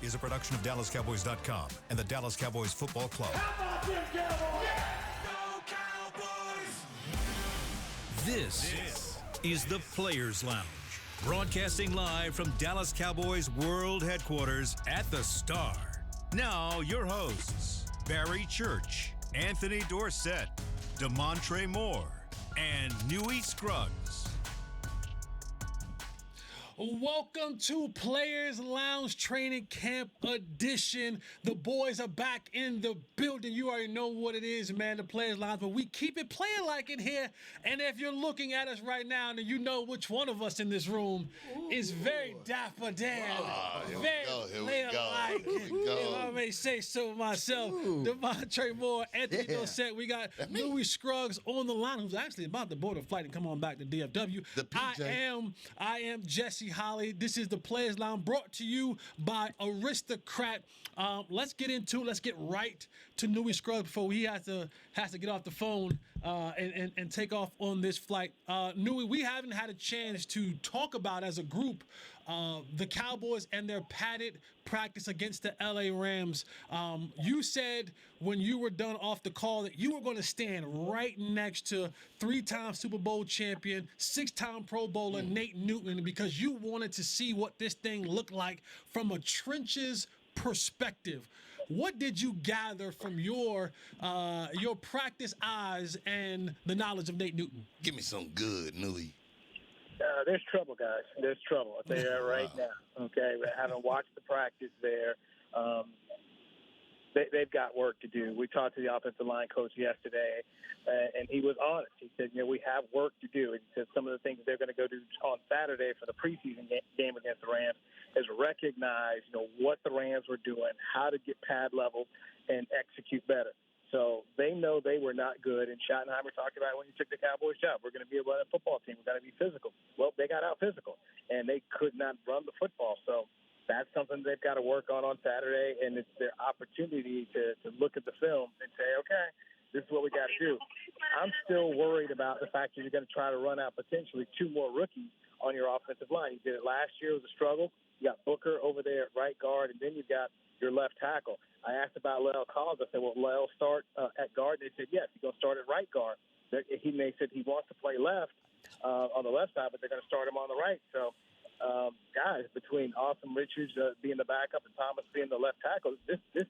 is a production of DallasCowboys.com and the Dallas Cowboys Football Club. How about them Cowboys? Yeah! Go Cowboys! This is the Players Lounge, broadcasting live from Dallas Cowboys World Headquarters at the Star. Now, your hosts, Barry Church, Anthony Dorsett, DeMontre Moore, and Newey Scruggs. Welcome to Players Lounge Training Camp Edition. The boys are back in the building. You already know what it is, man, the Players Lounge, but we keep it playing like it here. And if you're looking at us right now, then you know which one of us in this room is very dapper Dan. Very player-like, if I may say so myself. DeMontre Moore, Anthony Dorsett. We got Newey Scruggs on the line, who's actually about to board a flight and come on back to DFW. I am Jesse Holley. This is the Players Lounge brought to you by Aristocrat. Let's get right to Newey Scruggs before he has to get off the phone and take off on this flight. Newey, we haven't had a chance to talk about as a group the Cowboys and their padded practice against the LA Rams. You said when you were done off the call that you were going to stand right next to 3-time Super Bowl champion, 6-time Pro Bowler Nate Newton because you wanted to see what this thing looked like from a trenches perspective. What did you gather from your practice eyes and the knowledge of Nate Newton? Give me some good, Newey. There's trouble, guys. There's trouble. I'll tell you that right now. Okay, I haven't watched the practice there. They've got work to do. We talked to the offensive line coach yesterday, and he was honest. He said, we have work to do. And he said some of the things they're going to go do on Saturday for the preseason game against the Rams is recognize, what the Rams were doing, how to get pad level and execute better. So they know they were not good, and Schottenheimer talked about when he took the Cowboys job, we're going to be a running football team. We've got to be physical. Well, they got out physical, and they could not run the football. So that's something they've got to work on Saturday, and it's their opportunity to look at the film and say, okay, this is what we got to do. I'm still worried about the fact that you're going to try to run out potentially 2 more rookies on your offensive line. You did it last year. It was a struggle. You got Booker over there at right guard, and then you've got your left tackle. I asked about La'el Collins. I said, will La'el start at guard? They said, yes, he's going to start at right guard. They said he wants to play left on the left side, but they're going to start him on the right. So, guys, between Awesome Richards being the backup and Thomas being the left tackle, this is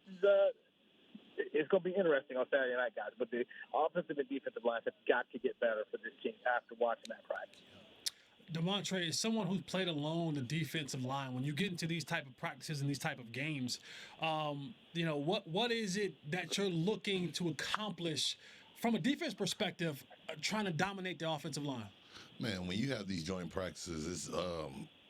it's going to be interesting on Saturday night, guys. But the offensive and defensive lines have got to get better for this team after watching that practice. DeMontre, is someone who's played alone the defensive line. When you get into these type of practices and these type of games, what is it that you're looking to accomplish from a defense perspective, trying to dominate the offensive line? Man, when you have these joint practices, it's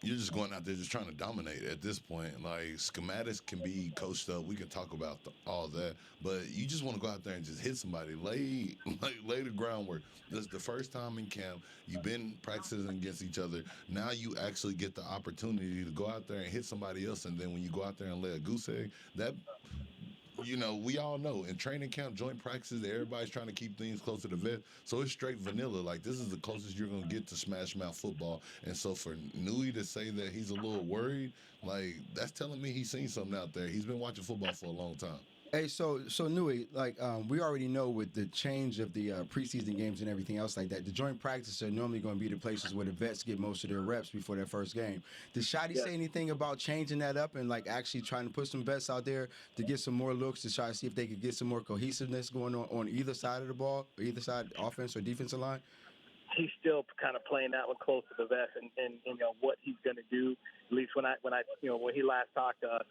you're just going out there just trying to dominate at this point. Like, schematics can be coached up. We can talk about all that. But you just want to go out there and just hit somebody. Lay the groundwork. This is the first time in camp. You've been practicing against each other. Now you actually get the opportunity to go out there and hit somebody else. And then when you go out there and lay a goose egg, that – we all know in training camp, joint practices, everybody's trying to keep things close to the vet. So it's straight vanilla. Like, this is the closest you're going to get to smash mouth football. And so for Newey to say that he's a little worried, like, that's telling me he's seen something out there. He's been watching football for a long time. Hey, so Newey, we already know with the change of the preseason games and everything else like that, the joint practices are normally going to be the places where the vets get most of their reps before their first game. Did Shotty say anything about changing that up and actually trying to put some vets out there to get some more looks to try to see if they could get some more cohesiveness going on either side of the ball, either side, offense or defensive line? He's still kind of playing that one close to the vest, and what he's going to do. At least when he last talked to us,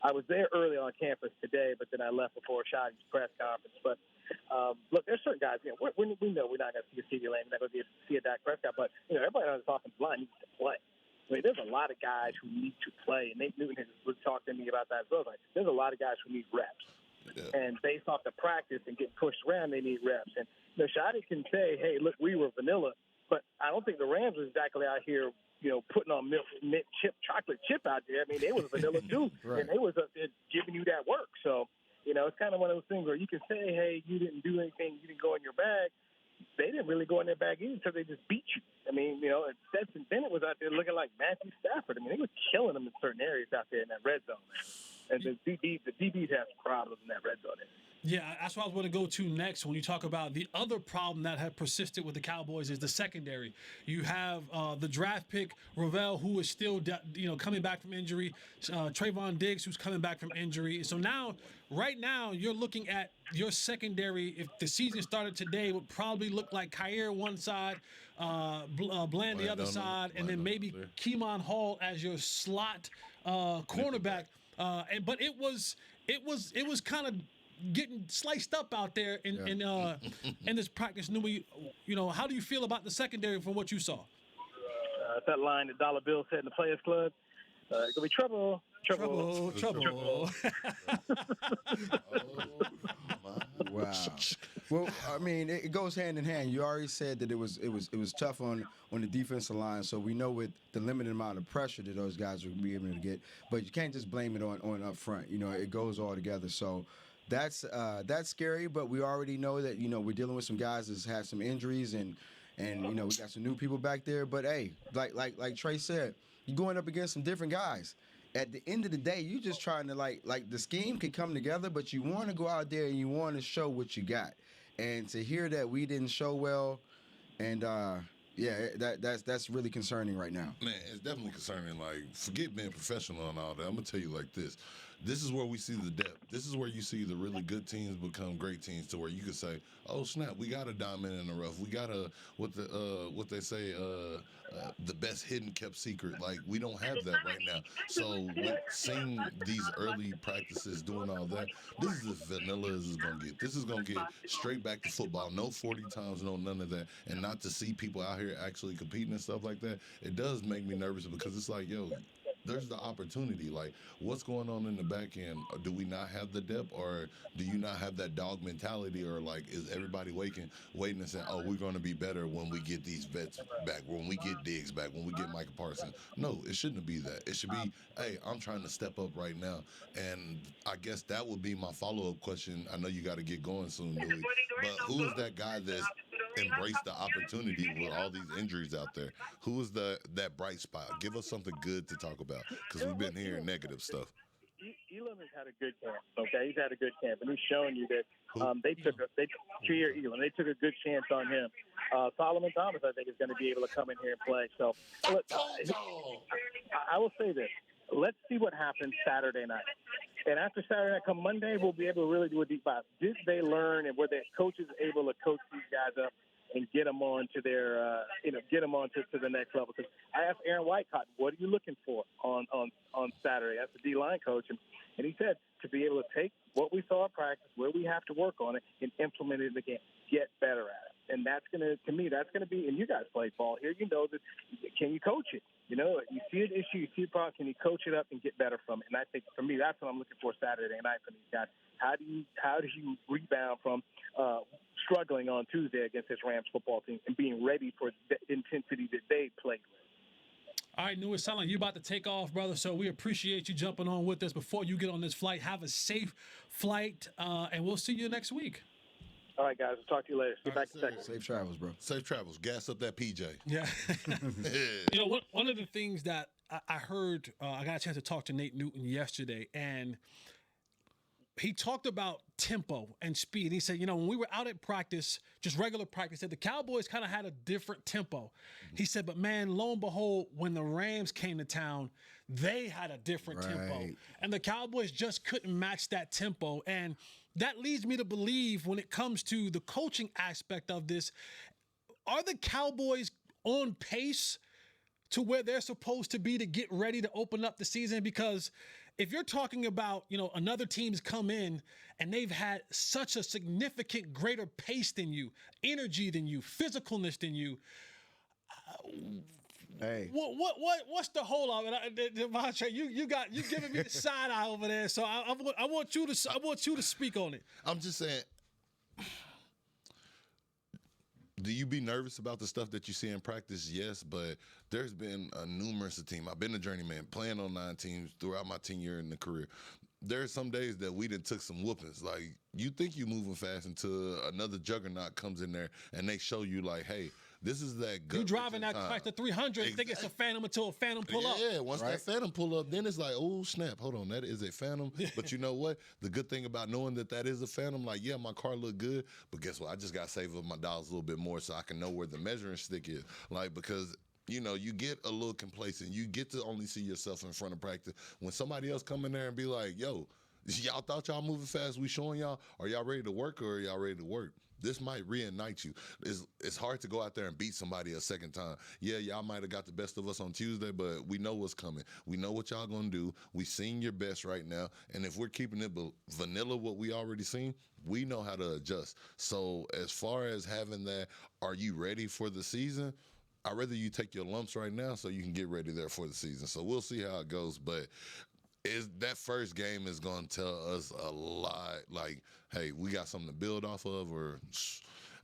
I was there early on campus today, but then I left before Shotty's press conference. But look, there's certain guys. We know we're not going to see a CeeDee Lamb, we're not going to see a Dak Prescott, but everybody on this offensive line needs to play. I mean, there's a lot of guys who need to play, and Nate Newton has talked to me about that as well. There's a lot of guys who need reps, and based off the practice and getting pushed around, they need reps. And Shotty can say, "Hey, look, we were vanilla," but I don't think the Rams was exactly out here putting on mint chocolate chip out there. I mean, they was vanilla too, right. And they was giving you that work. So, it's kind of one of those things where you can say, hey, you didn't do anything, you didn't go in your bag. they didn't really go in there back in until they just beat you. I mean, you know, Stetson Bennett was out there looking like Matthew Stafford. I mean, they were killing them in certain areas out there in that red zone. And the DBs have problems in that red zone area. Yeah, that's what I was going to go to next. When you talk about the other problem that had persisted with the Cowboys is the secondary. You have the draft pick Ravel, who is still coming back from injury. Trayvon Diggs, who's coming back from injury. So now, right now, you're looking at your secondary. If the season started today, would probably look like Kyer one side, Bland the other side, and then maybe Keemon Hall as your slot cornerback. But it was kind of getting sliced up out there in this practice. How do you feel about the secondary from what you saw? That line that Dollar Bill said in the Players Club, it's going to be trouble. Wow. Well, I mean, it goes hand in hand. You already said that it was tough on the defensive line, so we know with the limited amount of pressure that those guys will be able to get, but you can't just blame it on up front. You know, it goes all together. So that's scary, but we already know that, you know, we're dealing with some guys that's had some injuries and you know, we got some new people back there. But hey, like Trey said, you're going up against some different guys. At the end of the day, you're just trying to like the scheme can come together, but you want to go out there and you want to show what you got. And to hear that we didn't show well, and that's really concerning right now. Man, it's definitely concerning. Like, forget being professional and all that. I'm gonna tell you like this. This is where we see the depth. This is where you see the really good teams become great teams, to where you could say, "Oh snap, we got a diamond in the rough. We got a what they say, the best hidden kept secret." Like, we don't have that right now. So with seeing these early practices doing all that, this is as vanilla as it's gonna get. This is gonna get straight back to football. No 40 times, no none of that. And not to see people out here actually competing and stuff like that, it does make me nervous, because it's like, yo, there's the opportunity. Like, what's going on in the back end? Do we not have the depth, or do you not have that dog mentality, or like, is everybody waiting and saying, "Oh, we're going to be better when we get these vets back, when we get Diggs back, when we get Micah Parsons"? No, it shouldn't be that. It should be, hey, I'm trying to step up right now. And I guess that would be my follow-up question. I know you got to get going soon, Louis, but who is that guy that's embraced the opportunity with all these injuries out there? Who is that bright spot? Give us something good to talk about, because we've been hearing negative stuff. Elam has had a good camp. Okay, he's had a good camp, and he's showing you that they took a good chance on him. Solomon Thomas, I think, is going to be able to come in here and play. So, look, I will say this: let's see what happens Saturday night. And after Saturday night, come Monday, we'll be able to really do a deep dive. Did they learn, and were their coaches able to coach these guys up and get them on to their, get them on to the next level? Because I asked Aaron Whitecott, what are you looking for on Saturday? That's the D-line coach. And he said to be able to take what we saw in practice, where we have to work on it, and implement it in the game, get better at it. And that's going to, that's going to be, and you guys play ball here, you know that, can you coach it? You know, you see an issue, you see a problem, can you coach it up and get better from it? And I think, for me, that's what I'm looking for Saturday night from these guys. How do you rebound from struggling on Tuesday against this Rams football team and being ready for the intensity that they play with? All right, New, it sounds like you're about to take off, brother, so we appreciate you jumping on with us. Before you get on this flight, have a safe flight, and we'll see you next week. All right, guys. I'll talk to you later. Get back in a second. Safe travels, bro. Safe travels. Gas up that PJ. Yeah. You know, one of the things that I heard, I got a chance to talk to Nate Newton yesterday, and he talked about tempo and speed. He said, you know, when we were out at practice, just regular practice, said the Cowboys kind of had a different tempo. He said, but man, lo and behold, when the Rams came to town, they had a different tempo. And the Cowboys just couldn't match that tempo. And that leads me to believe, when it comes to the coaching aspect of this, are the Cowboys on pace to where they're supposed to be to get ready to open up the season? Because if you're talking about, you know, another team's come in and they've had such a significant greater pace than you, energy than you, physicalness than you, hey, What's the whole of it? Devontae, you giving me the side eye over there. So I want you to speak on it. I'm just saying. Do you be nervous about the stuff that you see in practice? Yes, but there's been a numerous team. I've been a journeyman, playing on 9 teams throughout my tenure in the career. there's some days that we done took some whoopings. Like, you think you moving fast until another juggernaut comes in there and they show you like, hey, this is that gut. You driving that Chrysler 300, think it's a Phantom until a Phantom pull up. Yeah, once that Phantom pull up, then it's like, oh, snap, hold on, that is a Phantom. But you know what? The good thing about knowing that is a Phantom, like, yeah, my car look good, but guess what? I just got to save up my dollars a little bit more so I can know where the measuring stick is. Like, because you know, you get a little complacent. You get to only see yourself in front of practice. When somebody else come in there and be like, yo, y'all thought y'all moving fast, we showing y'all, are y'all ready to work or are y'all ready to work? This might reignite you. It's hard to go out there and beat somebody a second time. Yeah, y'all might have got the best of us on Tuesday, but we know what's coming. We know what y'all going to do. We seen your best right now. And if we're keeping it vanilla, what we already seen, we know how to adjust. So as far as having that, are you ready for the season? I'd rather you take your lumps right now so you can get ready there for the season. So we'll see how it goes. But that first game is going to tell us a lot. Like, hey, we got something to build off of, or,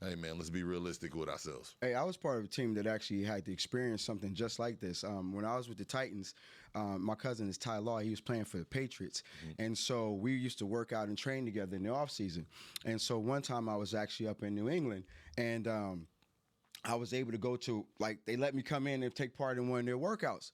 hey, man, let's be realistic with ourselves. Hey, I was part of a team that actually had to experience something just like this. When I was with the Titans, my cousin is Ty Law. He was playing for the Patriots. Mm-hmm. And so we used to work out and train together in the offseason. And so one time I was actually up in New England, and I was able to go to, like, they let me come in and take part in one of their workouts.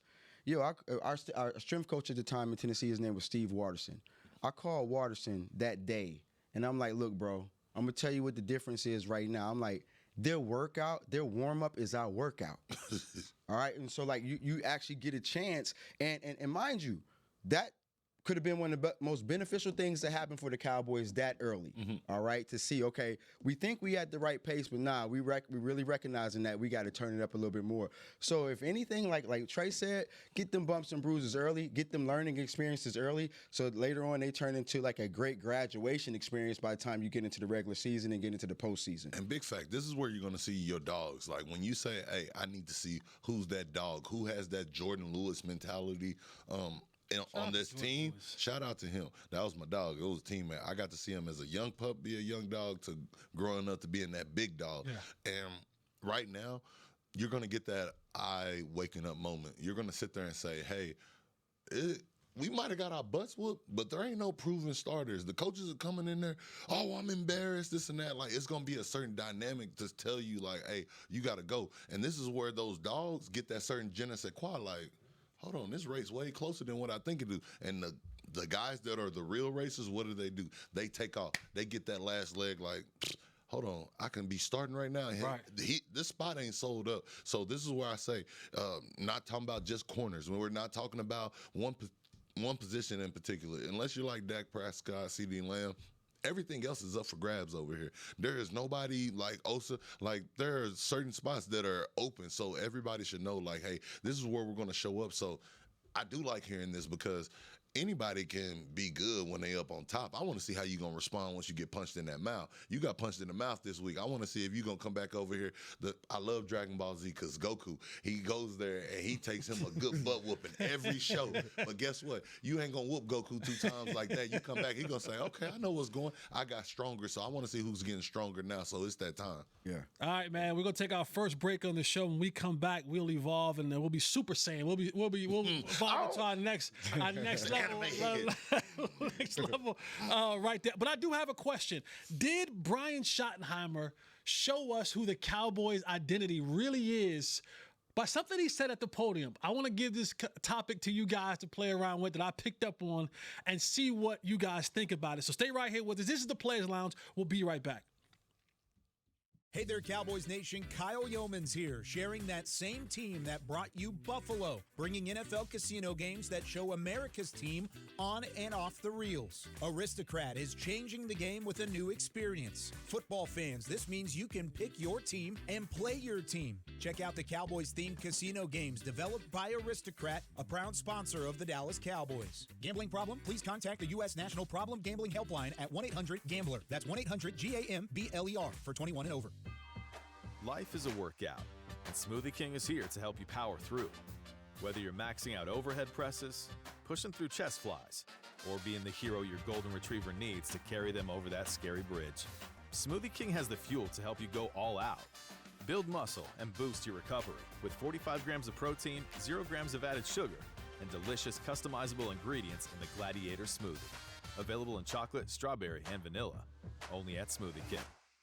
Our strength coach at the time in Tennessee, his name was Steve Watterson. I called Watterson that day, and I'm like, look, bro, I'm going to tell you what the difference is right now. I'm like, their warm-up is our workout. All right? And so, like, you actually get a chance. And mind you, that could have been one of the most beneficial things that happened for the Cowboys that early, all right, to see, okay, we think we at the right pace, but nah, we really recognizing that we got to turn it up a little bit more. So if anything, like Trey said, get them bumps and bruises early, get them learning experiences early, so later on they turn into like a great graduation experience by the time you get into the regular season and get into the postseason. And big fact, this is where you're going to see your dogs. Like when you say, hey, I need to see who's that dog, who has that Jordan Lewis mentality, on this team, shout out to him. That was my dog. It was a teammate. I got to see him as a young pup, be a young dog, to growing up to being that big dog. Yeah. And right now, you're going to get that eye waking up moment. You're going to sit there and say, hey, we might have got our butts whooped, but there ain't no proven starters. The coaches are coming in there, oh, I'm embarrassed, this and that. Like, it's going to be a certain dynamic to tell you, like, hey, you got to go. And this is where those dogs get that certain je ne sais quoi, like, hold on, this race way closer than what I think it do. And the guys that are the real racers, what do? They take off. They get that last leg like, hold on, I can be starting right now. Right. This spot ain't sold up. So this is where I say, not talking about just corners. When we're not talking about one position in particular. Unless you're like Dak Prescott, CeeDee Lamb, everything else is up for grabs over here. There is nobody like Osa. Like, there are certain spots that are open, so everybody should know, like, hey, this is where we're going to show up. So I do like hearing this because anybody can be good when they up on top. I want to see how you're going to respond once you get punched in that mouth. You got punched in the mouth this week. I want to see if you're going to come back over here. I love Dragon Ball Z because Goku, he goes there and he takes him a good butt whooping every show. But guess what? You ain't going to whoop Goku 2 times like that. You come back, he's going to say, okay, I know what's going. I got stronger, so I want to see who's getting stronger now. So it's that time. Yeah. All right, man. We're going to take our first break on the show. When we come back, we'll evolve and then we'll be Super Saiyan. We'll evolve to our next level. Next level right there. But I do have a question. Did Brian Schottenheimer show us who the Cowboys' identity really is by something he said at the podium? I want to give this topic to you guys to play around with that I picked up on and see what you guys think about it. So stay right here with us. This is the Players Lounge. We'll be right back. Hey there, Cowboys Nation. Kyle Yeomans here, sharing that same team that brought you Buffalo, bringing NFL casino games that show America's team on and off the reels. Aristocrat is changing the game with a new experience. Football fans, this means you can pick your team and play your team. Check out the Cowboys-themed casino games developed by Aristocrat, a proud sponsor of the Dallas Cowboys. Gambling problem? Please contact the U.S. National Problem Gambling Helpline at 1-800-GAMBLER. That's 1-800-GAMBLER for 21 and over. Life is a workout, and Smoothie King is here to help you power through. Whether you're maxing out overhead presses, pushing through chest flies, or being the hero your golden retriever needs to carry them over that scary bridge, Smoothie King has the fuel to help you go all out. Build muscle and boost your recovery with 45 grams of protein, 0 grams of added sugar, and delicious customizable ingredients in the Gladiator Smoothie. Available in chocolate, strawberry, and vanilla. Only at Smoothie King.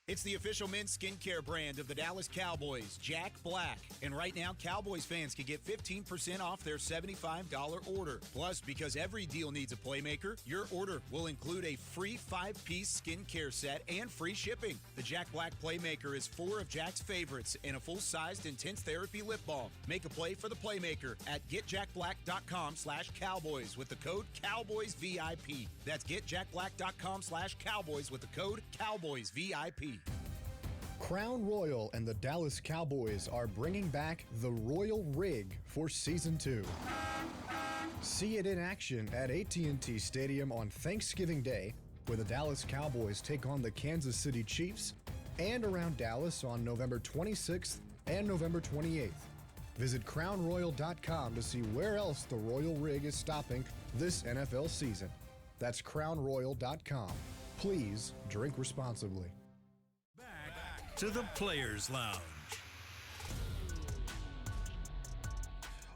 It's the official men's skincare brand of the Dallas Cowboys, Jack Black. And right now, Cowboys fans can get 15% off their $75 order. Plus, because every deal needs a playmaker, your order will include a free 5-piece skincare set and free shipping. The Jack Black Playmaker is 4 of Jack's favorites and a full-sized intense therapy lip balm. Make a play for the Playmaker at getjackblack.com/Cowboys with the code CowboysVIP. That's getjackblack.com/Cowboys with the code CowboysVIP. Crown Royal and the Dallas Cowboys are bringing back the Royal Rig for Season 2. See it in action at AT&T Stadium on Thanksgiving Day, where the Dallas Cowboys take on the Kansas City Chiefs, and around Dallas on November 26th and November 28th. Visit crownroyal.com to see where else the Royal Rig is stopping this NFL season. That's crownroyal.com. Please drink responsibly. To the Players Lounge.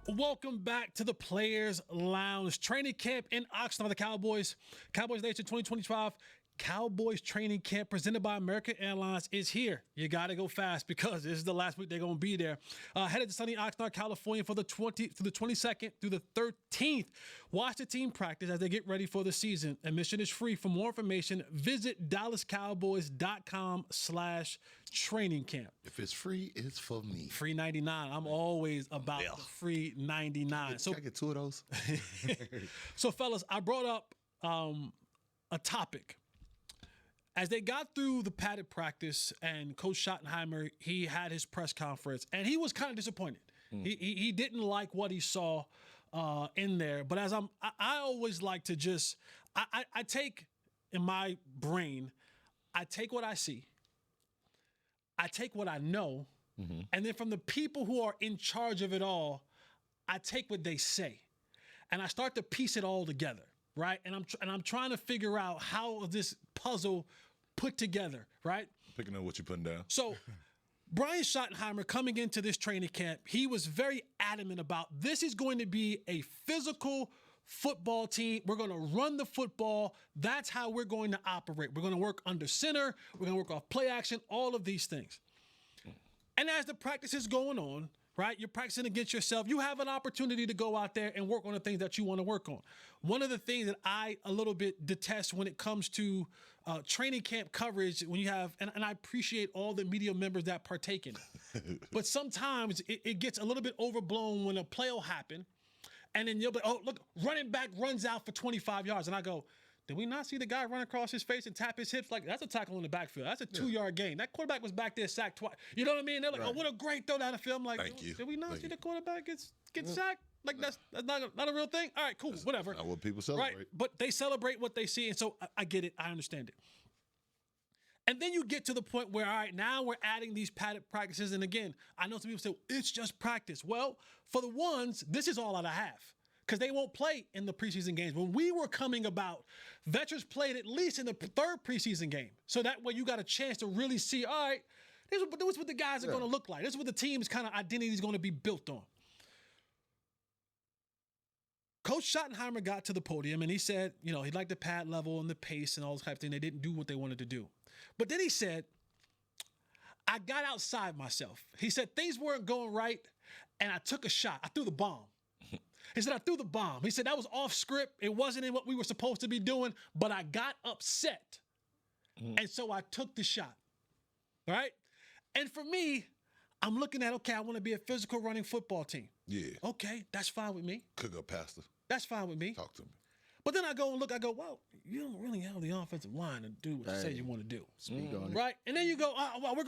Welcome back to the Players Lounge. Training camp in Oxnard for the Cowboys. Cowboys Nation 2025 Cowboys training camp presented by American Airlines is here. You got to go fast because this is the last week they're going to be there. Headed to sunny Oxnard, California for the 22nd through the 13th. Watch the team practice as they get ready for the season. Admission is free. For more information, visit dallascowboys.com/training camp. If it's free, it's for me. Free 99. I'm always about the free 99. Can I get 2 of those? So, fellas, I brought up a topic. As they got through the padded practice and Coach Schottenheimer, he had his press conference, and he was kind of disappointed. He didn't like what he saw in there. But as I always like to just, I take in my brain, I take what I see, I take what I know, and then from the people who are in charge of it all, I take what they say, and I start to piece it all together, right? And I'm trying to figure out how this puzzle put together, right? Picking up what you're putting down. So Brian Schottenheimer coming into this training camp, he was very adamant about this is going to be a physical football team. We're going to run the football. That's how we're going to operate. We're going to work under center. We're going to work off play action, all of these things. And as the practice is going on, right, you're practicing against yourself, you have an opportunity to go out there and work on the things that you want to work on. One of the things that I a little bit detest when it comes to training camp coverage, when you have, and I appreciate all the media members that partake in it, but sometimes it gets a little bit overblown when a play will happen, and then you'll be, oh, look, running back runs out for 25 yards, and I go, did we not see the guy run across his face and tap his hips? Like, that's a tackle in the backfield. That's a 2-yard gain. That quarterback was back there sacked twice. You know what I mean? They're like, oh, what a great throw down the field. I'm like, Thank you. Did we not see the quarterback get sacked? Like, that's not a real thing? All right, cool, whatever. Not what people celebrate. Right, but they celebrate what they see, and so I get it. I understand it. And then you get to the point where, all right, now we're adding these padded practices. And again, I know some people say, it's just practice. Well, for the ones, this is all that I have, because they won't play in the preseason games. When we were coming about, veterans played at least in the 3rd preseason game. So that way you got a chance to really see, all right, this is what the guys are going to look like. This is what the team's kind of identity is going to be built on. Coach Schottenheimer got to the podium and he said, you know, he liked the pad level and the pace and all this type of thing. They didn't do what they wanted to do. But then he said, I got outside myself. He said things weren't going right and I took a shot. I threw the bomb. He said, I threw the bomb. He said, that was off script. It wasn't in what we were supposed to be doing, but I got upset. And so I took the shot. All right? And for me, I'm looking at, okay, I want to be a physical running football team. Yeah. Okay, that's fine with me. Could go pastor. That's fine with me. Talk to me. But then I go and look, I go, well, you don't really have the offensive line to do what you say you want to do. Speak on it. Right? And then you go, well, we're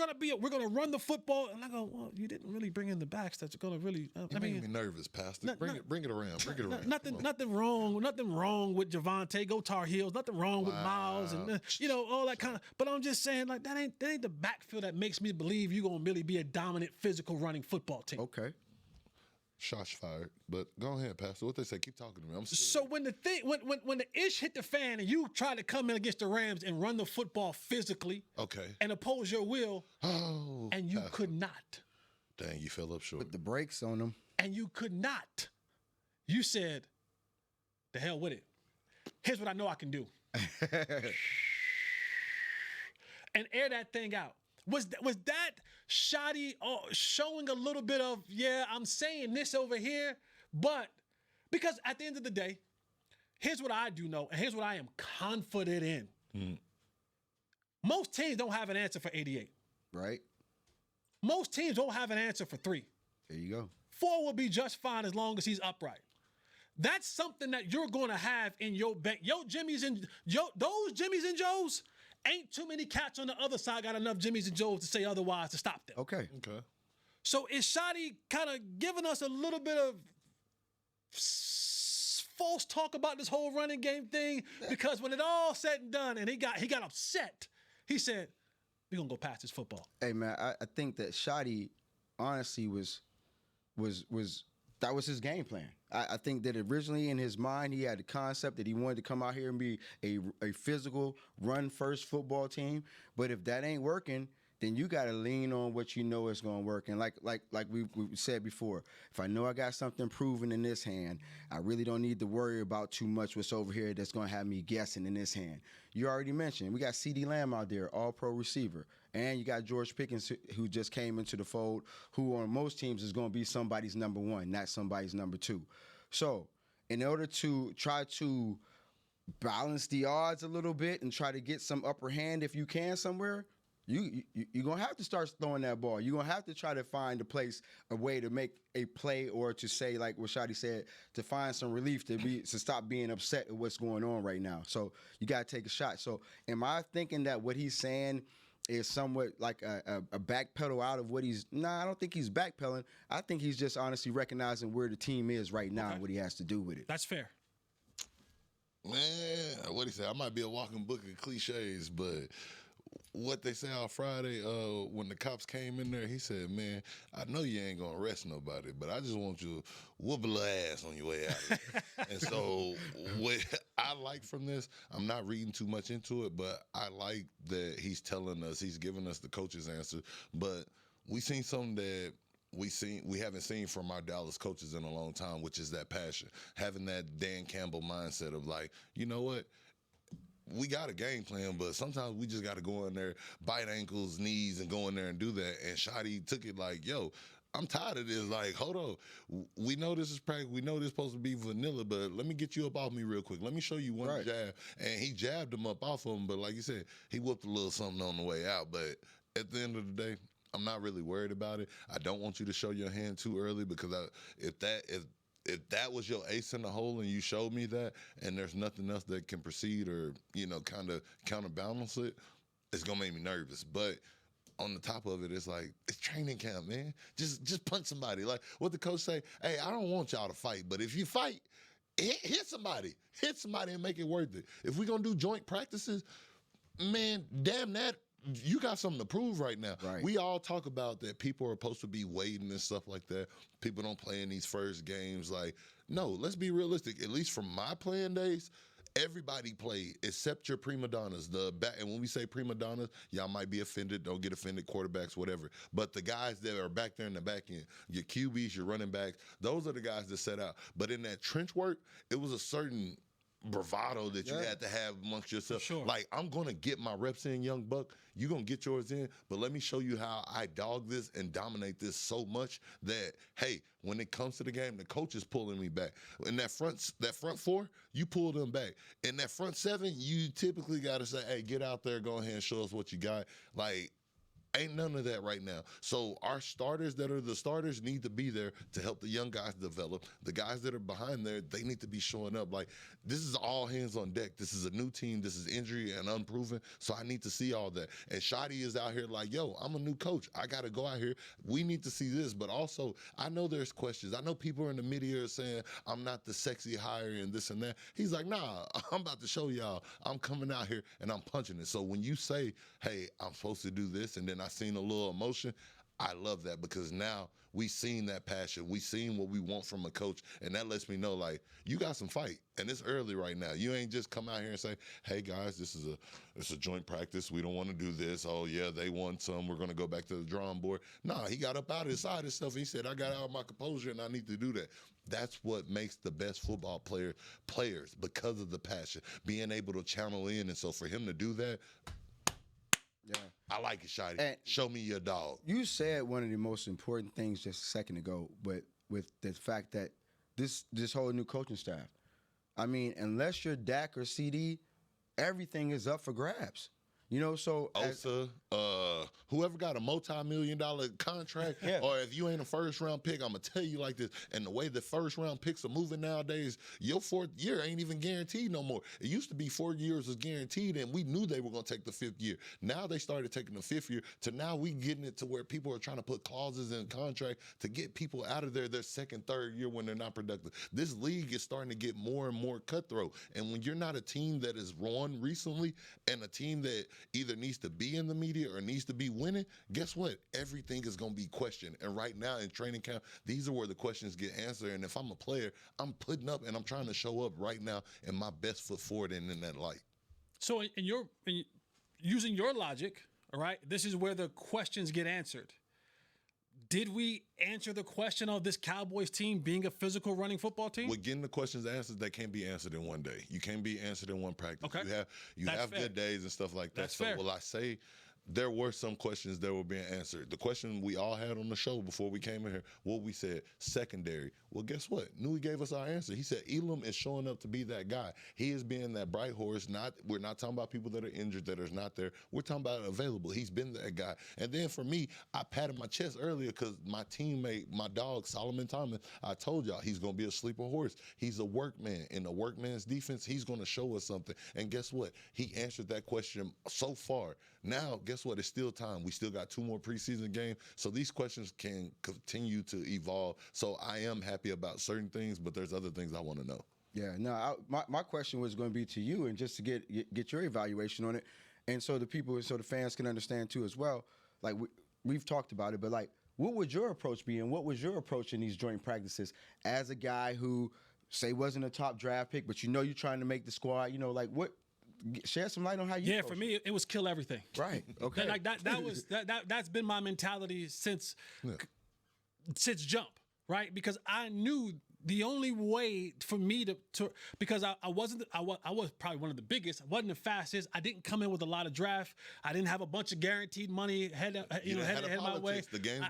gonna run the football. And I go, well, you didn't really bring in the backs that's gonna really You made me nervous, Pastor. Bring it around. Bring it around. Nothing wrong with Javonte. Go Tar Heels. Nothing wrong with Miles and all that kind of. But I'm just saying, like, that ain't the backfield that makes me believe you're gonna really be a dominant physical running football team. Okay. Shots fired. But go ahead, Pastor. What they say? Keep talking to me. I'm So when the ish hit the fan and you try to come in against the Rams and run the football physically, and oppose your will, and you could not. Dang, you fell up short. Put the brakes on them. And you could not. You said, the hell with it. Here's what I know I can do. and air that thing out. Was that Shoddy showing a little bit of, yeah, I'm saying this over here, but because at the end of the day, here's what I do know, and here's what I am confident in. Most teams don't have an answer for 88. Right. Most teams don't have an answer for 3. There you go. 4 will be just fine as long as he's upright. That's something that you're going to have in your bank. Those Jimmys and Joes, ain't too many cats on the other side got enough Jimmys and Joes to say otherwise to stop them. Okay. So is Shoddy kind of giving us a little bit of false talk about this whole running game thing? Because when it all said and done, and he got upset, he said, "We're gonna go past this football." Hey man, I think that Shoddy honestly was that was his game plan. I think that originally in his mind he had the concept that he wanted to come out here and be a physical run-first football team. But if that ain't working, then you got to lean on what you know is going to work. And like we said before, if I know I got something proven in this hand, I really don't need to worry about too much what's over here that's going to have me guessing in this hand. You already mentioned, we got CeeDee Lamb out there, all-pro receiver. And you got George Pickens, who just came into the fold, who on most teams is going to be somebody's number 1, not somebody's number 2. So in order to try to balance the odds a little bit and try to get some upper hand if you can somewhere, you're going to have to start throwing that ball. You're going to have to try to find a way to make a play, or to say, like what Shoddy said, to find some relief to stop being upset at what's going on right now. So you got to take a shot. So am I thinking that what he's saying is somewhat like a backpedal out of what he's... Nah, I don't think he's backpedaling. I think he's just honestly recognizing where the team is right now and what he has to do with it. That's fair. Man, what he say? I might be a walking book of cliches, but what they say on Friday, when the cops came in there, he said, "Man, I know you ain't gonna arrest nobody, but I just want you to whoop a little ass on your way out of here." And so what I like from this, I'm not reading too much into it, but I like that he's telling us, he's giving us the coach's answer. But we seen something that we haven't seen from our Dallas coaches in a long time, which is that passion, having that Dan Campbell mindset of like, you know what? We got a game plan, but sometimes we just got to go in there, bite ankles, knees, and go in there and do that. And Shoddy took it like, yo, I'm tired of this. Like, hold on. We know this is practice. We know this is supposed to be vanilla, but let me get you up off me real quick. Let me show you one jab. And he jabbed him up off of him, but like you said, he whooped a little something on the way out. But at the end of the day, I'm not really worried about it. I don't want you to show your hand too early, because if that was your ace in the hole and you showed me that, and there's nothing else that can proceed or, kind of counterbalance it, it's going to make me nervous. But on the top of it, it's like, it's training camp, man. Just punch somebody. Like what the coach say, hey, I don't want y'all to fight, but if you fight, hit somebody. Hit somebody and make it worth it. If we're going to do joint practices, man, damn that. You got something to prove right now. Right. We all talk about that people are supposed to be waiting and stuff like that. People don't play in these first games. Like, no, let's be realistic. At least from my playing days, everybody played except your prima donnas. And when we say prima donnas, y'all might be offended. Don't get offended, quarterbacks, whatever. But the guys that are back there in the back end, your QBs, your running backs, those are the guys that set out. But in that trench work, it was a certain bravado that you had to have amongst yourself. Sure. Like, I'm going to get my reps in, young buck. You're going to get yours in, but let me show you how I dog this and dominate this so much that, hey, when it comes to the game, the coach is pulling me back. In that front 4, you pull them back. In that front 7, you typically got to say, hey, get out there, go ahead and show us what you got. Like, ain't none of that right now. So our starters that are the starters need to be there to help the young guys develop. The guys that are behind there, they need to be showing up. Like, this is all hands on deck. This is a new team. This is injury and unproven. So I need to see all that. And Shoddy is out here like, yo, I'm a new coach. I got to go out here. We need to see this. But also, I know there's questions. I know people are in the media saying I'm not the sexy hire and this and that. He's like, nah, I'm about to show y'all. I'm coming out here and I'm punching it. So when you say, hey, I'm supposed to do this, and then I seen a little emotion, I love that, because now we seen that passion. We seen what we want from a coach, and that lets me know, like, you got some fight, and it's early right now. You ain't just come out here and say, hey, guys, this is a joint practice. We don't want to do this. Oh, yeah, they won some. We're going to go back to the drawing board. Nah, he got up out of his side himself. He said, I got out of my composure, and I need to do that. That's what makes the best football players, because of the passion, being able to channel in. And so for him to do that, yeah, I like it, Shotty. And show me your dog. You said one of the most important things just a second ago, but with the fact that this whole new coaching staff, I mean, unless you're Dak or CD, everything is up for grabs. You know, so Osa, whoever got a multi-million-dollar contract, or if you ain't a first-round pick, I'm going to tell you like this, and the way the first-round picks are moving nowadays, your fourth year ain't even guaranteed no more. It used to be 4 years was guaranteed, and we knew they were going to take the fifth year. Now they started taking the fifth year, to now we getting it to where people are trying to put clauses in contract to get people out of their second, third year when they're not productive. This league is starting to get more and more cutthroat, and when you're not a team that is won recently and a team that either needs to be in the media or needs to be winning, guess what? Everything is going to be questioned. And right now in training camp, these are where the questions get answered. And if I'm a player, I'm putting up and I'm trying to show up right now in my best foot forward and in that light. So using your logic, all right, this is where the questions get answered. Did we answer the question of this Cowboys team being a physical running football team? We're getting the questions answered that can't be answered in one day. You can't be answered in one practice. Okay. You have good days and stuff like that. That's so fair. will I say there were some questions that were being answered. The question we all had on the show before we came in here, what we said, secondary. Well, guess what? Newey gave us our answer. He said Elam is showing up to be that guy. He is being that bright horse. We're not talking about people that are injured, that are not there. We're talking about available. He's been that guy. And then for me, I patted my chest earlier because my teammate, my dog, Solomon Thomas, I told y'all he's going to be a sleeper horse. He's a workman. In a workman's defense, he's going to show us something. And guess what? He answered that question so far. Now, guess what? It's still time. We still got 2 more preseason games. So these questions can continue to evolve. So I am happy about certain things, but there's other things I want to know. Yeah, no, my question was going to be to you, and just to get your evaluation on it, and so the fans can understand too as well. Like we've talked about it, but like, what would your approach be, and what was your approach in these joint practices as a guy who, say, wasn't a top draft pick, but you're trying to make the squad? You know, like what? Shed some light on how you. Yeah, for me, it was kill everything. Right. Okay. Like that's been my mentality since jump. Right, because I knew the only way for me to because I was probably one of the biggest. I wasn't the fastest. I didn't come in with a lot of draft. I didn't have a bunch of guaranteed money head my way.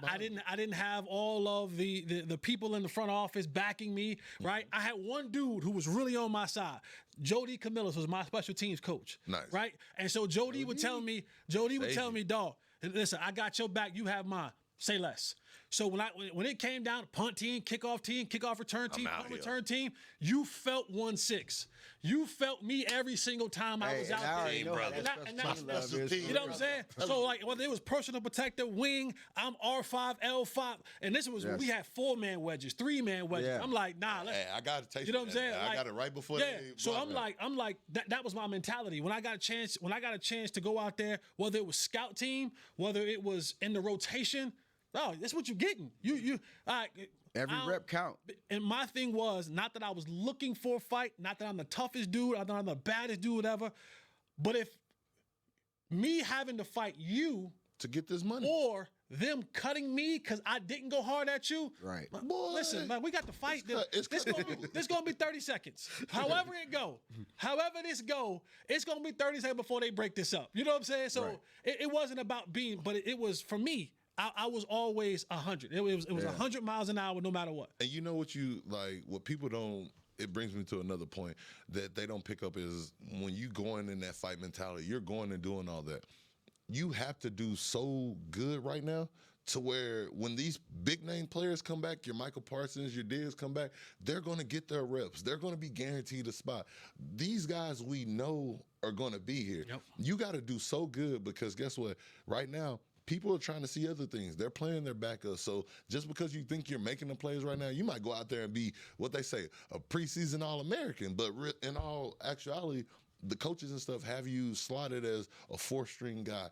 I didn't have all of the people in the front office backing me. Right, I had one dude who was really on my side. Jody Camillus was my special teams coach. Nice. Right, and so Jody would tell me, dawg, listen, I got your back. You have mine. Say less. So when it came down to punt team, kickoff return team, punt return team, you felt 1-6. You felt me every single time I was out there. You know what I'm saying? So like whether it was personal protector, wing, I'm R5, L5, and this was when we had 4-man wedges, 3-man wedges. Yeah. I'm like, nah. I got to take. You know what I'm saying? I got it right before. Yeah. So I'm like that was my mentality. When I got a chance to go out there, whether it was scout team, whether it was in the rotation. No, that's what you're getting. Every rep count. And my thing was not that I was looking for a fight, not that I'm the toughest dude, not that I'm the baddest dude ever, but if me having to fight you to get this money, or them cutting me because I didn't go hard at you, right? Boy, listen, man, we got to fight. This gonna be 30 seconds. However this go, it's gonna be 30 seconds before they break this up. You know what I'm saying? So it wasn't about being, but it was for me. I was always 100. It was 100 miles an hour no matter what. And you know what people don't, it brings me to another point that they don't pick up is when you going in that fight mentality, you're going and doing all that. You have to do so good right now to where when these big name players come back, your Michael Parsons, your Diggs come back, they're going to get their reps. They're going to be guaranteed a spot. These guys we know are going to be here. Yep. You got to do so good because guess what? Right now, people are trying to see other things. They're playing their backup. So just because you think you're making the plays right now, you might go out there and be what they say, a preseason All-American. But in all actuality, the coaches and stuff have you slotted as a 4th-string guy,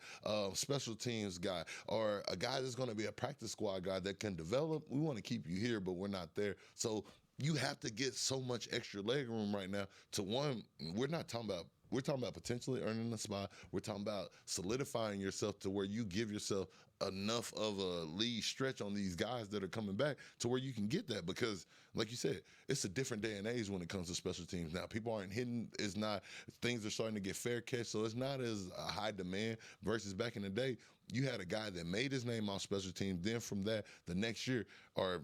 special teams guy, or a guy that's going to be a practice squad guy that can develop. We want to keep you here, but we're not there. So you have to get so much extra leg room right now. To one, we're talking about potentially earning a spot. We're talking about solidifying yourself to where you give yourself enough of a lead stretch on these guys that are coming back to where you can get that. Because, like you said, it's a different day and age when it comes to special teams. Now, people aren't hitting. Things are starting to get fair catch, so it's not as a high demand versus back in the day. You had a guy that made his name off special teams. Then from that, the next year or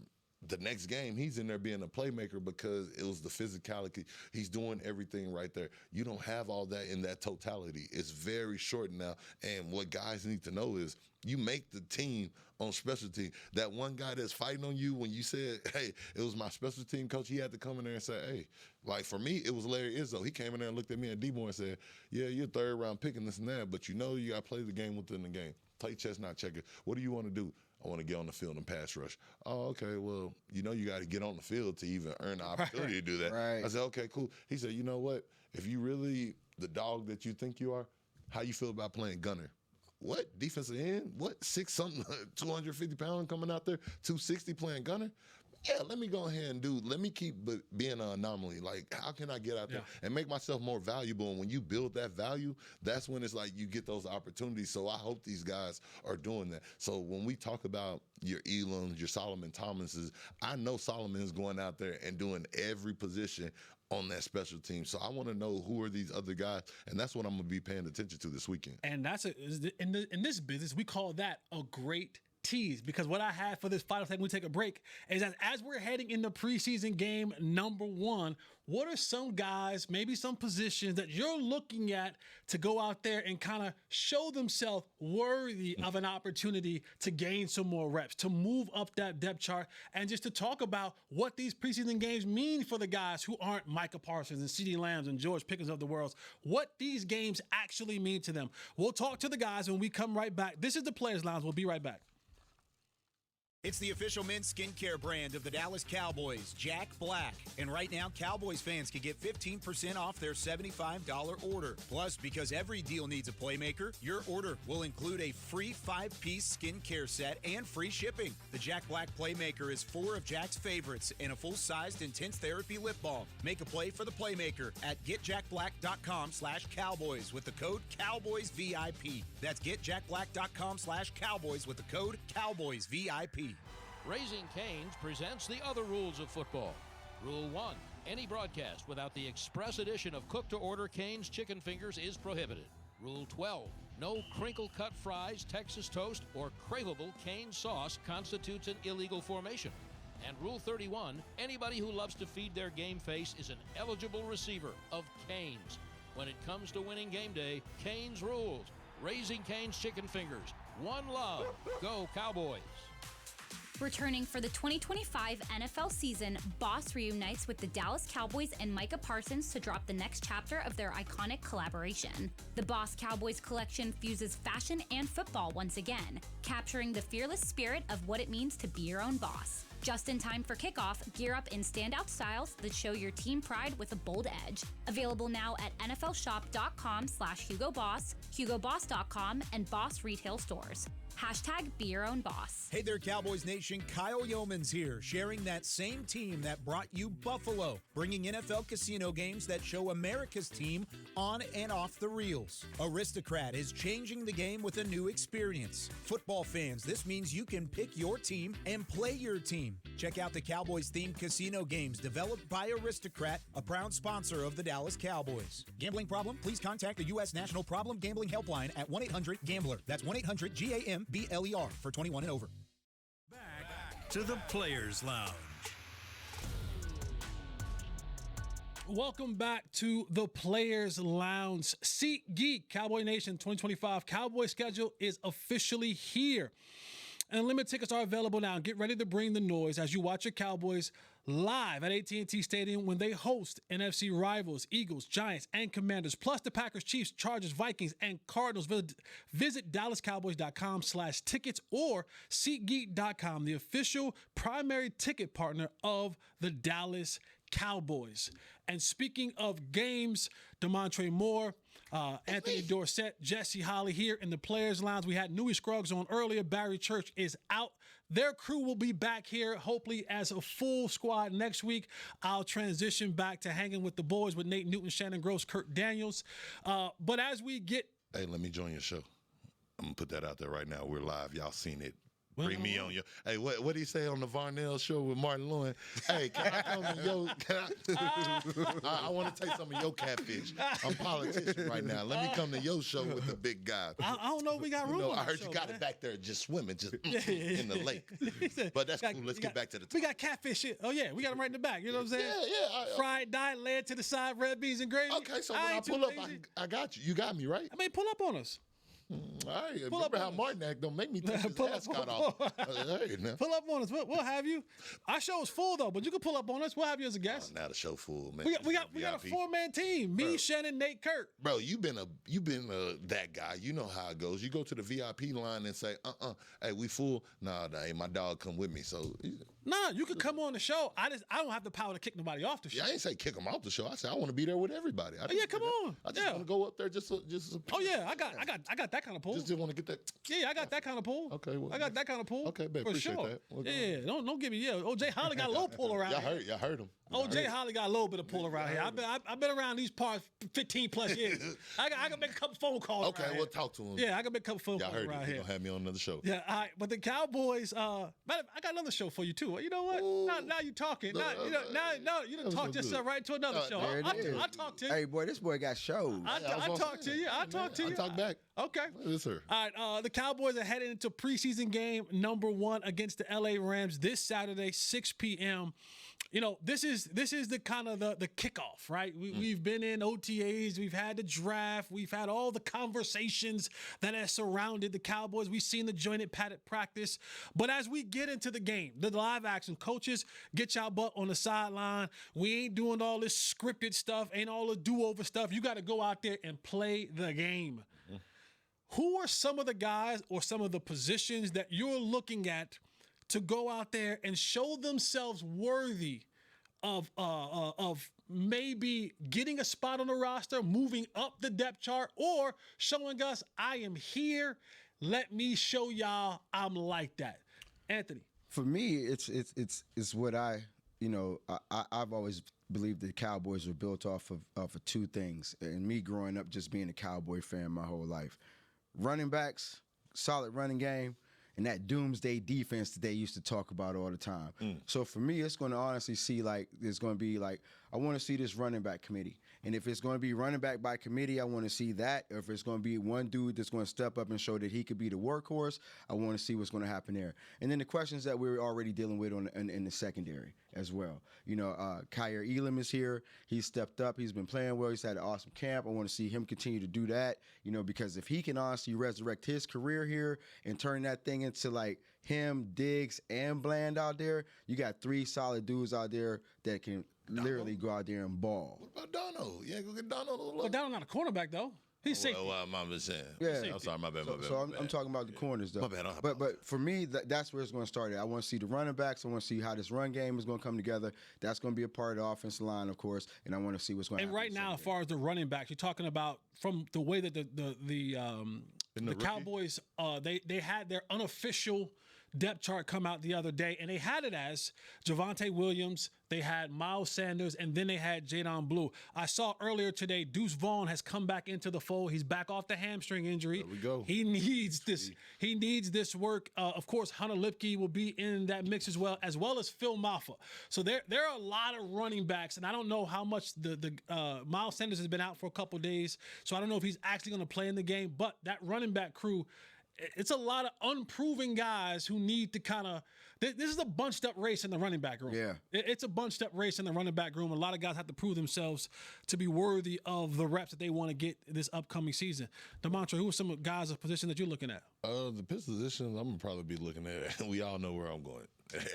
the next game, he's in there being a playmaker because it was the physicality. He's doing everything right there. You don't have all that in that totality. It's very short now. And what guys need to know is you make the team on special team. That one guy that's fighting on you when you said, hey, it was my special team coach, he had to come in there and say, hey, like for me, it was Larry Izzo. He came in there and looked at me and D-Boy and said, yeah, you're 3rd round picking this and that, but you know you got to play the game within the game. Play chess, not checker. What do you want to do? I want to get on the field and pass rush. Oh, okay, well, you got to get on the field to even earn the opportunity to do that. Right. I said, okay, cool. He said, you know what? If you really the dog that you think you are, how you feel about playing gunner? What? Defensive end? What? 6-something, 250 pounds coming out there, 260 playing gunner? Yeah, let me go ahead and let me keep being an anomaly. Like, how can I get out there and make myself more valuable? And when you build that value, that's when it's like you get those opportunities. So I hope these guys are doing that. So when we talk about your Elams, your Solomon Thomases, I know Solomon is going out there and doing every position on that special team. So I want to know who are these other guys, and that's what I'm going to be paying attention to this weekend. And that's in this business, we call that a great tease, because what I have for this final thing, we take a break, is that as we're heading into preseason game number 1, what are some guys, maybe some positions that you're looking at to go out there and kind of show themselves worthy of an opportunity to gain some more reps, to move up that depth chart, and just to talk about what these preseason games mean for the guys who aren't Micah Parsons and CeeDee Lambs and George Pickens of the world, what these games actually mean to them. We'll talk to the guys when we come right back. This is the Players Lounge. We'll be right back. It's the official men's skincare brand of the Dallas Cowboys, Jack Black. And right now, Cowboys fans can get 15% off their $75 order. Plus, because every deal needs a playmaker, your order will include a free 5-piece skincare set and free shipping. The Jack Black Playmaker is 4 of Jack's favorites and a full-sized intense therapy lip balm. Make a play for the Playmaker at getjackblack.com/Cowboys with the code CowboysVIP. That's getjackblack.com/Cowboys with the code CowboysVIP. Raising Cane's presents the other rules of football. Rule 1, any broadcast without the express edition of cook-to-order Cane's chicken fingers is prohibited. Rule 12, no crinkle-cut fries, Texas toast, or craveable Cane's sauce constitutes an illegal formation. And Rule 31, anybody who loves to feed their game face is an eligible receiver of Cane's. When it comes to winning game day, Cane's rules. Raising Cane's chicken fingers. One love. Go Cowboys. Returning for the 2025 NFL season, Boss reunites with the Dallas Cowboys and Micah Parsons to drop the next chapter of their iconic collaboration. The Boss Cowboys collection fuses fashion and football once again, capturing the fearless spirit of what it means to be your own boss. Just in time for kickoff, gear up in standout styles that show your team pride with a bold edge. Available now at nflshop.com/HugoBoss, HugoBoss.com, and Boss retail stores. Hashtag be your own boss. Hey there, Cowboys Nation. Kyle Yeomans here, sharing that same team that brought you Buffalo, bringing NFL casino games that show America's team on and off the reels. Aristocrat is changing the game with a new experience. Football fans, this means you can pick your team and play your team. Check out the Cowboys-themed casino games developed by Aristocrat, a proud sponsor of the Dallas Cowboys. Gambling problem? Please contact the U.S. National Problem Gambling Helpline at 1-800-GAMBLER. That's 1-800-GAMBLER for 21 and over. Back to the Players Lounge. Welcome back to the Players Lounge. SeatGeek, Cowboy Nation 2025 Cowboy schedule is officially here. And limited tickets are available now. Get ready to bring the noise as you watch your Cowboys live at AT&T Stadium when they host NFC rivals, Eagles, Giants, and Commanders, plus the Packers, Chiefs, Chargers, Vikings, and Cardinals. Visit DallasCowboys.com/tickets or SeatGeek.com, the official primary ticket partner of the Dallas Cowboys. And speaking of games, DeMontre Moore, Anthony Dorsett, Jesse Holley here in the Players Lounge. We had Newey Scruggs on earlier. Barry Church is out. Their crew will be back here, hopefully as a full squad next week. I'll transition back to hanging with the boys with Nate Newton, Shannon Gross, Kurt Daniels. But as we get... Hey, let me join your show. I'm going to put that out there right now. We're live. Y'all seen it. Bring me on your. Hey, what did he say on the Varnell show with Martin Lewin? Hey, can I come to your? I want to taste some of your catfish. I'm a politician right now. Let me come to your show with the big guy. I don't know if we got room. I heard you got it back there just swimming, just in the lake. But that's cool. Let's get back to the. We got catfish here. Oh yeah, we got them right in the back. You know what I'm saying? Yeah. Fried diet, laid to the side, red beans and gravy. Okay, so when I pull up, I got you. You got me right. I mean, pull up on us. All right, remember how Martin act, don't make me take his ascot off. Pull up on us. We'll have you. Our show is full though, but you can pull up on us. We'll have you as a guest. Now the show full, man. We got a 4-man team. Me, Shannon, Nate, Kurt. Bro, you've been that guy. You know how it goes. You go to the VIP line and say, hey, we full. Nah, hey, my dog come with me. So nah, you could come on the show. I don't have the power to kick nobody off the show. Yeah, I ain't say kick them off the show. I said I want to be there with everybody. Come on. I just want to go up there just. Oh yeah, I got that kind of pull. Just want to get that. Yeah, I got that kind of pull. Okay, well, I got that kind of pull. Okay, babe, appreciate sure. that. Yeah, don't give me. Yeah, OJ Holley got a little pull around. Y'all heard him. OJ Holley got a little bit of pull around here. I've been around these parts 15 plus years. I can make a couple phone calls. Okay, we'll talk to him. Yeah, I can make a couple phone calls around here. You're gonna have me on another show. Yeah, all right. But the Cowboys, I got another show for you too. You know what? Now you talking. Now you done talked yourself right into another show. I'll talk to you. Hey boy, this boy got shows. I'll talk to you. I'll talk to you. I'll talk back. Okay. Yes, sir. All right. The Cowboys are heading into preseason game number 1 against the LA Rams this Saturday, 6 p.m. You know, this is the kind of the kickoff, right? We've been in OTAs, we've had the draft, we've had all the conversations that have surrounded the Cowboys. We've seen the jointed padded practice. But as we get into the game, the live action, coaches, get y'all butt on the sideline. We ain't doing all this scripted stuff, ain't all the do-over stuff. You got to go out there and play the game. Who are some of the guys or some of the positions that you're looking at to go out there and show themselves worthy of maybe getting a spot on the roster, moving up the depth chart, or showing us I am here. Let me show y'all I'm like that. Anthony. For me, it's what I've always believed the Cowboys were built off of 2 things. And me growing up just being a Cowboy fan my whole life. Running backs, solid running game, and that doomsday defense that they used to talk about all the time. So for me, it's going to honestly I want to see this running back committee. And if it's going to be running back by committee, I want to see that. Or if it's going to be one dude that's going to step up and show that he could be the workhorse, I want to see what's going to happen there. And then the questions that we're already dealing with in the secondary as well. You know, Kyer Elam is here. He's stepped up. He's been playing well. He's had an awesome camp. I want to see him continue to do that, because if he can honestly resurrect his career here and turn that thing into like him, Diggs, and Bland out there, you got 3 solid dudes out there that can literally go out there and ball. What about Dono? Yeah, go get Dono. But Dono's not a cornerback though. He's safety. I'm just saying. Yeah. I'm sorry, my bad. So I'm talking about the corners though. My bad. But for me, that's where it's going to start at. I want to see the running backs. I want to see how this run game is going to come together. That's going to be a part of the offensive line, of course, and I want to see what's going to happen. And right now, as far as the running backs, you're talking about from the way that the Cowboys they had their unofficial depth chart come out the other day, and they had it as Javonte Williams, they had Miles Sanders, and then they had Jadon Blue. I saw earlier today Deuce Vaughn has come back into the fold. He's back off the hamstring injury. There we go. He needs this. He needs this work. Of course, Hunter Lipke will be in that mix as well as Phil Maffa. So there are a lot of running backs, and I don't know how much the Miles Sanders has been out for a couple days, so I don't know if he's actually going to play in the game. But that running back crew, it's a lot of unproven guys who need to kind of – this is a bunched-up race in the running back room. Yeah. It's a bunched-up race in the running back room. A lot of guys have to prove themselves to be worthy of the reps that they want to get this upcoming season. DeMontre, who are some guys of position that you're looking at? The positions I'm going to probably be looking at, we all know where I'm going.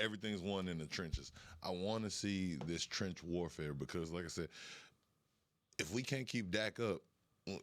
Everything's won in the trenches. I want to see this trench warfare because, like I said, if we can't keep Dak up,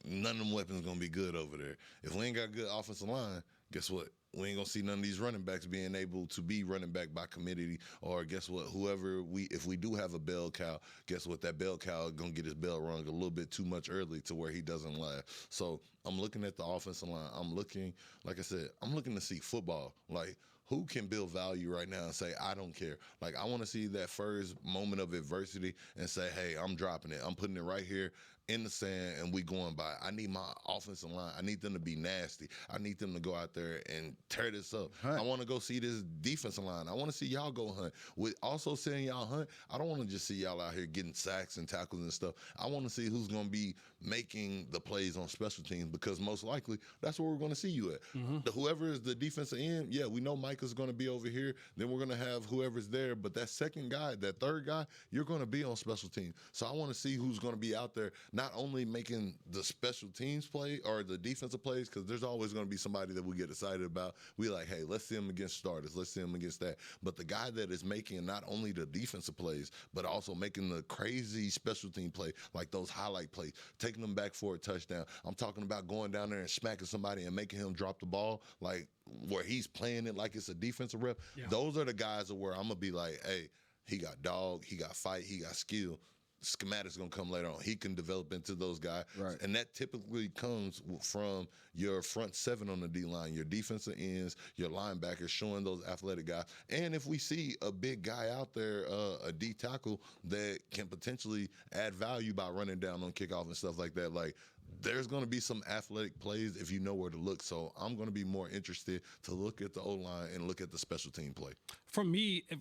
none of them weapons going to be good over there. If we ain't got a good offensive line, guess what? We ain't gonna see none of these running backs being able to be running back by committee, or guess what? If we do have a bell cow, guess what? That bell cow gonna get his bell rung a little bit too much early to where he doesn't last. So I'm looking at the offensive line. Like I said, I'm looking to see football. Like, who can build value right now and say, I don't care? Like, I want to see that first moment of adversity and say, hey, I'm dropping it. I'm putting it right here in the sand, and we going by. I need my offensive line. I need them to be nasty. I need them to go out there and tear this up. I want to go see this defensive line. I want to see y'all go hunt. With also seeing y'all hunt, I don't want to just see y'all out here getting sacks and tackles and stuff. I want to see who's going to be making the plays on special teams, because most likely that's where we're going to see you at. Whoever is the defensive end, yeah, we know Micah's going to be over here. Then we're going to have whoever's there. But that second guy, that third guy, you're going to be on special teams. So I want to see who's going to be out there, not only making the special teams play or the defensive plays, because there's always going to be somebody that we get excited about. We like, hey, let's see him against starters. Let's see him against that. But the guy that is making not only the defensive plays, but also making the crazy special team play, like those highlight plays, taking them back for a touchdown. I'm talking about going down there and smacking somebody and making him drop the ball, like where he's playing it like it's a defensive rep. Yeah. Those are the guys where I'm going to be like, hey, he got dog, he got fight, he got skill. Schematic's going to come later on. He can develop into those guys. Right. And that typically comes from your front seven on the D-line, your defensive ends, your linebackers, showing those athletic guys. And if we see a big guy out there, a D tackle that can potentially add value by running down on kickoff and stuff like that, like, there's going to be some athletic plays if you know where to look. So I'm going to be more interested to look at the O-line and look at the special team play. For me, if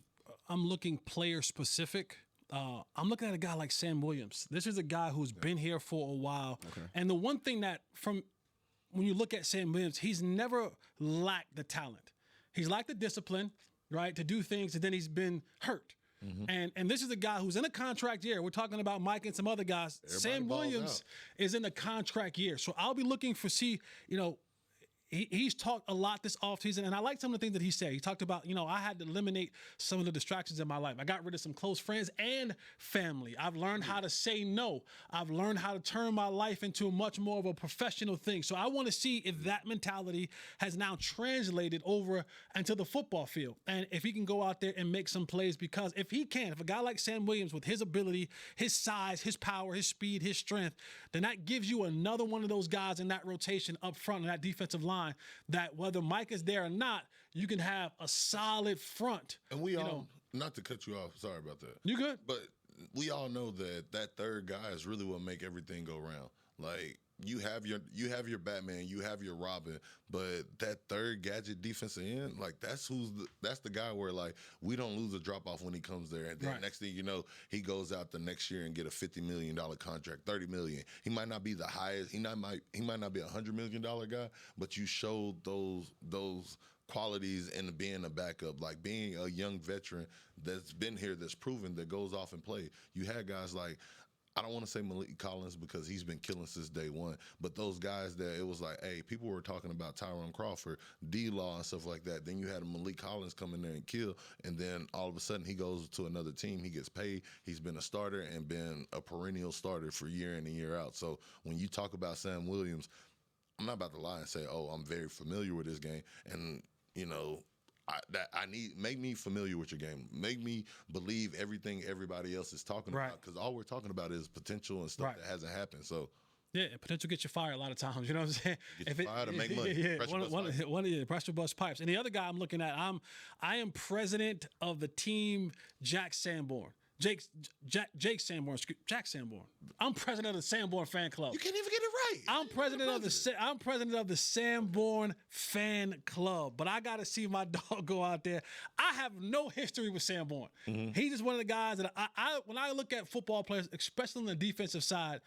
I'm looking player specific, I'm looking at a guy like Sam Williams. This is a guy who's been here for a while. Okay. And the one thing that when you look at Sam Williams, he's never lacked the talent. He's lacked the discipline, right, to do things, and then he's been hurt. And this is a guy who's in a contract year. We're talking about Mike and some other guys. Everybody Sam Williams is in a contract year. So I'll be looking for he's talked a lot this offseason, and I like some of the things that he said. He talked about, I had to eliminate some of the distractions in my life. I got rid of some close friends and family. I've learned how to say no. I've learned how to turn my life into much more of a professional thing. So I want to see if that mentality has now translated over into the football field, and if he can go out there and make some plays, because if a guy like Sam Williams with his ability, his size, his power, his speed, his strength, then that gives you another one of those guys in that rotation up front in that defensive line, that whether Mike is there or not, you can have a solid front. And we all, not to cut you off, sorry about that. You good? But we all know that third guy is really what make everything go round. Like, you have your Batman, you have your Robin, but that third gadget defensive end, like that's the guy where like we don't lose a drop off when he comes there, and then next thing you know, he goes out the next year and get a $50 million contract, $30 million. He might not be the highest, he might not be $100 million guy, but you showed those qualities in being a backup, like being a young veteran that's been here, that's proven, that goes off and play. You had guys like, I don't want to say Malik Collins because he's been killing since day one, but those guys that it was like, hey, people were talking about Tyron Crawford, D-Law and stuff like that. Then you had Malik Collins come in there and kill, and then all of a sudden he goes to another team. He gets paid. He's been a starter and been a perennial starter for year in and year out. So when you talk about Sam Williams, I'm not about to lie and say, oh, I'm very familiar with this game. And, make me familiar with your game. Make me believe everything everybody else is talking about, because all we're talking about is potential and stuff that hasn't happened. So yeah, potential gets you fired a lot of times. You know what I'm saying? Get you fired to make money. Yeah, one of the pressure bust pipes. And the other guy I'm looking at, I am president of the team Jack Sanborn. Jack Sanborn. I'm president of the Sanborn fan club. You can't even get it right. I'm president of the Sanborn fan club. But I got to see my dog go out there. I have no history with Sanborn. He's just one of the guys that when I look at football players, especially on the defensive side,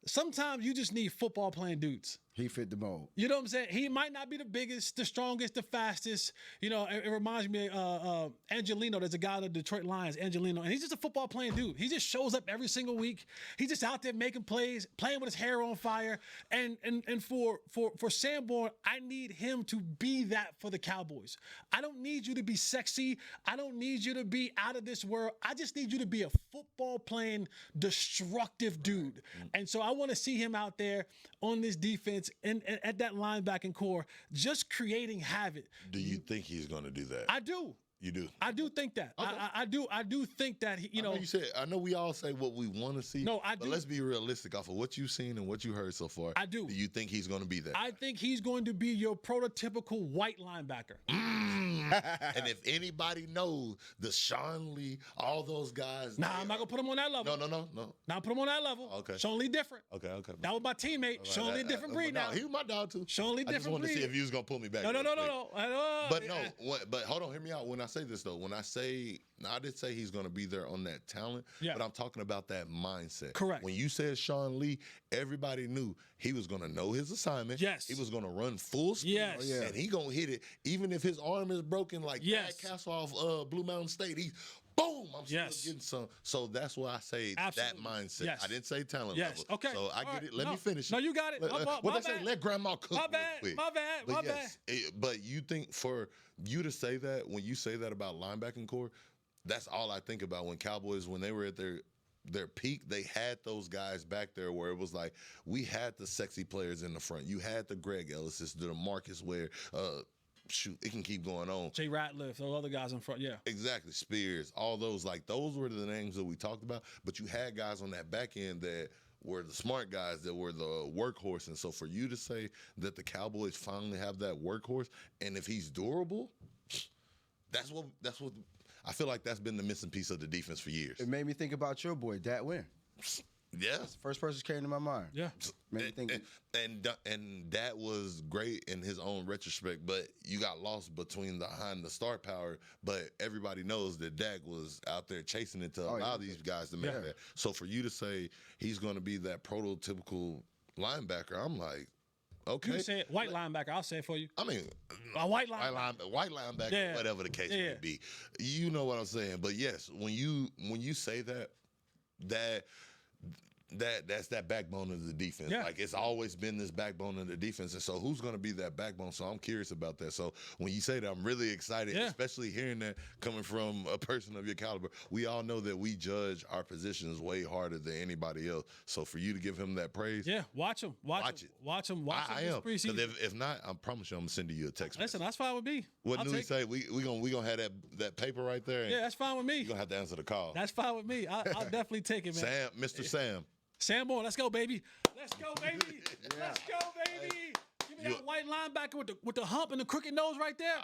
sometimes you just need football playing dudes. He fit the mold. You know what I'm saying? He might not be the biggest, the strongest, the fastest. It reminds me of Angelino. There's a guy in the Detroit Lions, Angelino, and he's just a football playing dude. He just shows up every single week. He's just out there making plays, playing with his hair on fire. And for Sanborn, I need him to be that for the Cowboys. I don't need you to be sexy. I don't need you to be out of this world. I just need you to be a football playing, destructive dude. And so I want to see him out there on this defense experience at that linebacking core, just creating havoc. Do you think he's going to do that? I do. You do. I do think that. Okay. I do think that. I know we all say what we want to see. No, I but do. Let's be realistic off of what you've seen and what you heard so far. I do. Do you think he's going to be that? I think he's going to be your prototypical white linebacker. And if anybody knows the Sean Lee, all those guys. Nah, I'm not gonna put him on that level. No. Now put him on that level. Okay. Sean Lee different. Okay. That was my teammate. Right, Sean Lee different breed now. He was my dog too. Sean Lee I just different wanted breed. to see if you was gonna pull me back. No. But hold on, hear me out. When I say this though, I did say he's gonna be there on that talent. Yeah. But I'm talking about that mindset. Correct. When you said Sean Lee, everybody knew he was gonna know his assignment. Yes. He was gonna run full speed. Yes. Oh, yeah. And he gonna hit it, even if his arm is broken, like Yes. Brad Castle off Blue Mountain State. He's boom. I'm still Yes. getting some. So that's why I say Absolutely. that mindset. Yes. I didn't say talent Yes. level. Okay. So I All get right. it. Let No. me finish. No, you got it. What My they say? bad. Let grandma cook. My real bad. quick. My bad. But My yes, but you think for you to say that, when you say that about linebacking core, that's all I think about. When Cowboys, when they were at their peak, they had those guys back there where it was like, we had the sexy players in the front. You had the Greg Ellises, the Marcus Ware, shoot, it can keep going on. Jay Ratliff, those other guys in front, yeah. Exactly, Spears, all those, like, those were the names that we talked about, but you had guys on that back end that were the smart guys, that were the workhorse. And so for you to say that the Cowboys finally have that workhorse, and if he's durable, that's what I feel like that's been the missing piece of the defense for years. It made me think about your boy, Dat Wynn. Yeah. That's the first person that came to my mind. Yeah. Made me think. And that was great in his own retrospect, but you got lost behind the star power. But everybody knows that Dak was out there chasing it to allow these guys to make that. So for you to say he's going to be that prototypical linebacker, I'm like, okay. You say it, white linebacker. I'll say it for you. I mean, a white linebacker. White linebacker, Yeah. whatever the case may be. You know what I'm saying. But yes, when you say that's that backbone of the defense. Yeah. Like, it's always been this backbone of the defense. And so who's going to be that backbone? So I'm curious about that. So when you say that, I'm really excited, especially hearing that coming from a person of your caliber. We all know that we judge our positions way harder than anybody else. So for you to give him that praise. Yeah, watch him. Watch him. I this am. preseason. Because if not, I promise you I'm going to send you a text Listen, message. that's fine with me. What Newey say? We gonna have that paper right there. Yeah, that's fine with me. You're going to have to answer the call. That's fine with me. I'll definitely take it, man. Mr. Sam. Sanborn, let's go, baby. Let's go, baby. Let's go, baby. Give me that white linebacker with the hump and the crooked nose right there.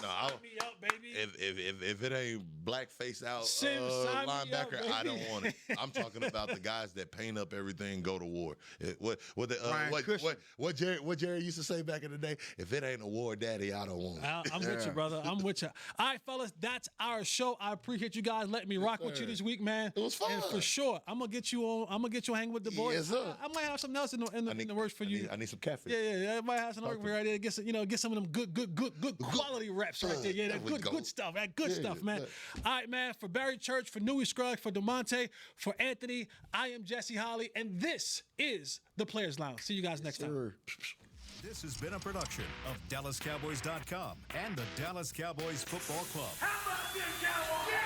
Sign me up, baby. If it ain't black face out Sign me up, linebacker, baby. I don't want it. I'm talking about the guys that paint up everything and go to war. What Jerry used to say back in the day? If it ain't a war daddy, I don't want it. I'm with you, brother. I'm with you. All right, fellas, that's our show. I appreciate you guys letting me rock with you this week, man. It was fun. And for sure, I'm gonna get you on. I'm gonna get you hanging with the boys. Yes, sir. I might have something else in the works for you. I need some caffeine. Yeah. I might have some work right there. Get some of them good quality reps right there. Yeah, that good stuff. That good stuff, man. All right, man. For Barry Church, for Newey Scruggs, for DeMonte, for Anthony, I am Jesse Holley, and this is the Players Lounge. See you guys next time. This has been a production of DallasCowboys.com and the Dallas Cowboys Football Club. How about this, Cowboys?